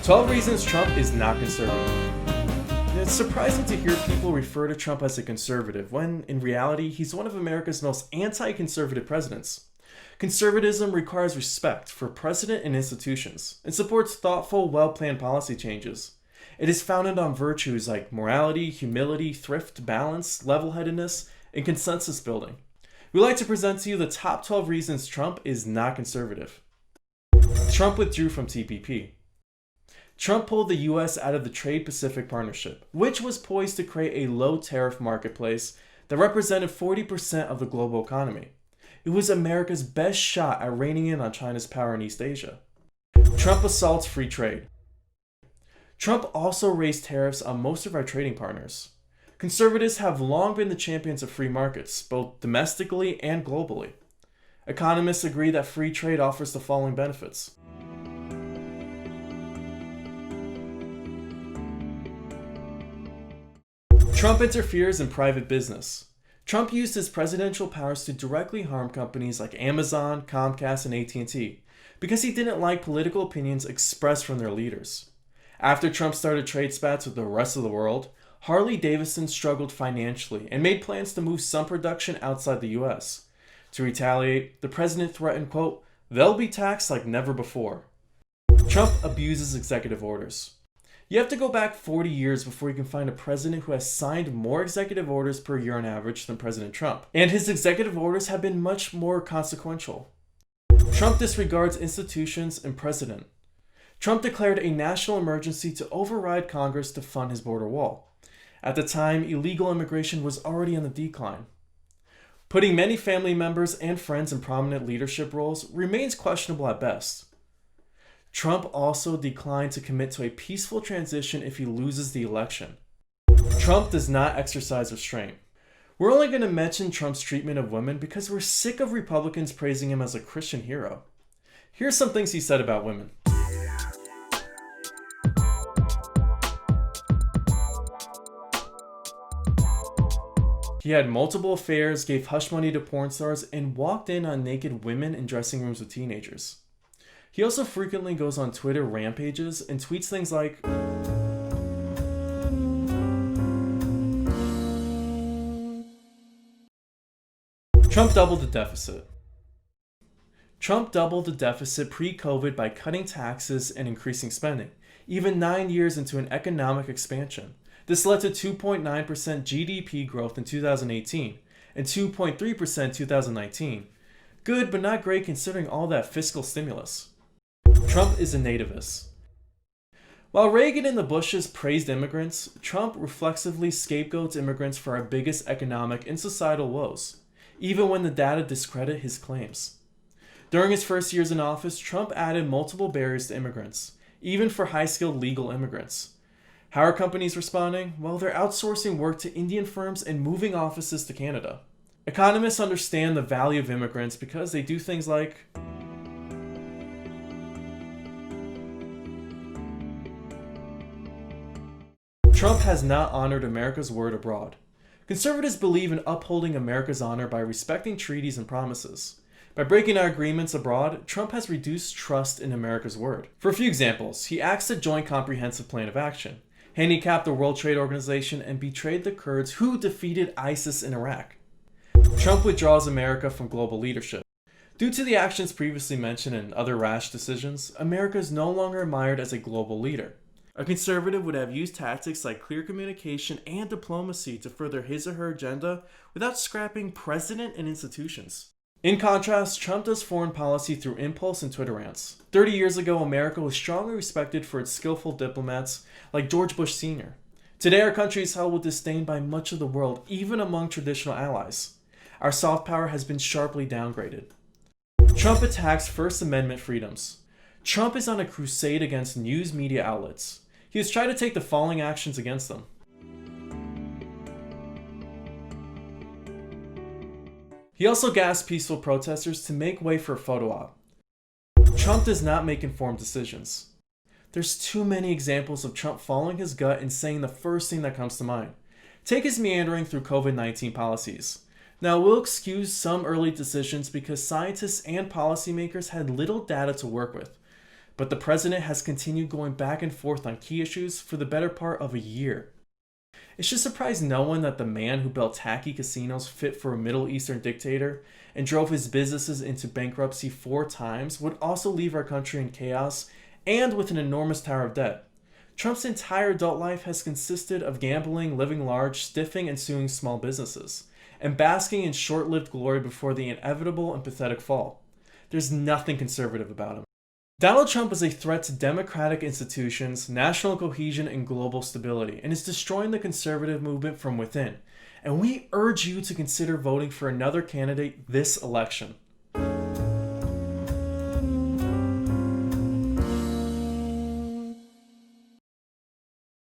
12 reasons Trump is not conservative. It's surprising to hear people refer to Trump as a conservative when, in reality, he's one of America's most anti-conservative presidents. Conservatism requires respect for precedent and institutions and supports thoughtful, well-planned policy changes. It is founded on virtues like morality, humility, thrift, balance, level-headedness, and consensus building. We'd like to present to you the top 12 reasons Trump is not conservative. Trump withdrew from TPP. Trump pulled the U.S. out of the Trade-Pacific Partnership, which was poised to create a low-tariff marketplace that represented 40% of the global economy. It was America's best shot at reining in on China's power in East Asia. Trump assaults free trade. Trump also raised tariffs on most of our trading partners. Conservatives have long been the champions of free markets, both domestically and globally. Economists agree that free trade offers the following benefits. Trump interferes in private business. Trump used his presidential powers to directly harm companies like Amazon, Comcast, and AT&T because he didn't like political opinions expressed from their leaders. After Trump started trade spats with the rest of the world, Harley-Davidson struggled financially and made plans to move some production outside the US. To retaliate, the president threatened, quote, "They'll be taxed like never before." Trump abuses executive orders. You have to go back 40 years before you can find a president who has signed more executive orders per year on average than President Trump. And his executive orders have been much more consequential. Trump disregards institutions and precedent. Trump declared a national emergency to override Congress to fund his border wall. At the time, illegal immigration was already on the decline. Putting many family members and friends in prominent leadership roles remains questionable at best. Trump also declined to commit to a peaceful transition if he loses the election. Trump does not exercise restraint. We're only going to mention Trump's treatment of women because we're sick of Republicans praising him as a Christian hero. Here's some things he said about women. He had multiple affairs, gave hush money to porn stars, and walked in on naked women in dressing rooms with teenagers. He also frequently goes on Twitter rampages and tweets things like, Trump doubled the deficit. Trump doubled the deficit pre-COVID by cutting taxes and increasing spending, even 9 years into an economic expansion. This led to 2.9% GDP growth in 2018 and 2.3% in 2019. Good, but not great considering all that fiscal stimulus. Trump is a nativist. While Reagan and the Bushes praised immigrants, Trump reflexively scapegoats immigrants for our biggest economic and societal woes, even when the data discredit his claims. During his first years in office, Trump added multiple barriers to immigrants, even for high-skilled legal immigrants. How are companies responding? Well, they're outsourcing work to Indian firms and moving offices to Canada. Economists understand the value of immigrants because they do things like Trump has not honored America's word abroad. Conservatives believe in upholding America's honor by respecting treaties and promises. By breaking our agreements abroad, Trump has reduced trust in America's word. For a few examples, he axed the Joint Comprehensive Plan of Action, handicapped the World Trade Organization, and betrayed the Kurds who defeated ISIS in Iraq. Trump withdraws America from global leadership. Due to the actions previously mentioned and other rash decisions, America is no longer admired as a global leader. A conservative would have used tactics like clear communication and diplomacy to further his or her agenda without scrapping precedent and institutions. In contrast, Trump does foreign policy through impulse and Twitter rants. 30 years ago, America was strongly respected for its skillful diplomats like George Bush Sr. Today, our country is held with disdain by much of the world, even among traditional allies. Our soft power has been sharply downgraded. Trump attacks First Amendment freedoms. Trump is on a crusade against news media outlets. He has tried to take the following actions against them. He also gassed peaceful protesters to make way for a photo op. Trump does not make informed decisions. There's too many examples of Trump following his gut and saying the first thing that comes to mind. Take his meandering through COVID-19 policies. Now, we'll excuse some early decisions because scientists and policymakers had little data to work with. but the president has continued going back and forth on key issues for the better part of a year. It should surprise no one that the man who built tacky casinos fit for a Middle Eastern dictator and drove his businesses into bankruptcy 4 times would also leave our country in chaos and with an enormous tower of debt. Trump's entire adult life has consisted of gambling, living large, stiffing and suing small businesses, and basking in short-lived glory before the inevitable and pathetic fall. There's nothing conservative about him. Donald Trump is a threat to democratic institutions, national cohesion, and global stability, and is destroying the conservative movement from within. And we urge you to consider voting for another candidate this election.